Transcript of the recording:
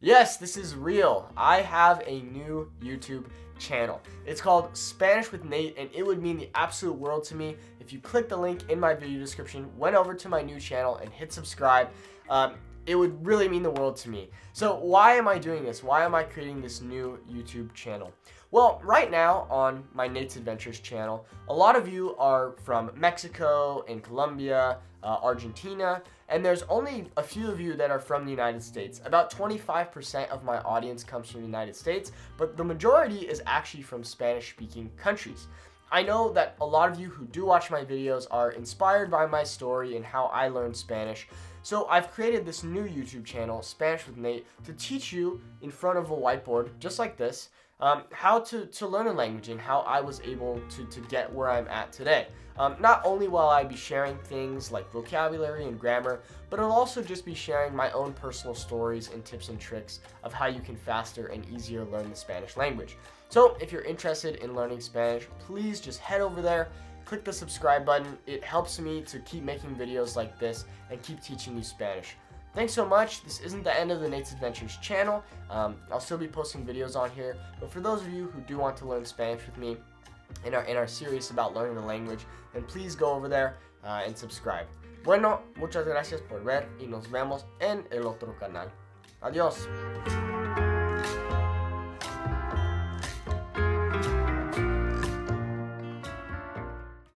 Yes, this is real. I have a new YouTube channel. It's called Spanish with Nate, and it would mean the absolute world to me if you click the link in my video description, went over to my new channel, and hit subscribe. It would really mean the world to me. So why am I doing this? Why am I creating this new YouTube channel? Well, right now on my Nate's Adventures channel, a lot of you are from Mexico and Colombia, Argentina, and there's only a few of you that are from the United States. About 25% of my audience comes from the United States, but the majority is actually from Spanish-speaking countries. I know that a lot of you who do watch my videos are inspired by my story and how I learned Spanish. So I've created this new YouTube channel, Spanish with Nate, to teach you in front of a whiteboard, just like this, how to learn a language and how I was able to get where I'm at today. Not only will I be sharing things like vocabulary and grammar, but I'll also just be sharing my own personal stories and tips and tricks of how you can faster and easier learn the Spanish language. So if you're interested in learning Spanish, please just head over there, click the subscribe button. It helps me to keep making videos like this and keep teaching you Spanish. Thanks so much. This isn't the end of the Nate's Adventures channel. I'll still be posting videos on here, but for those of you who do want to learn Spanish with me and are serious about learning the language, then please go over there and subscribe. Bueno, muchas gracias por ver y nos vemos en el otro canal. Adiós.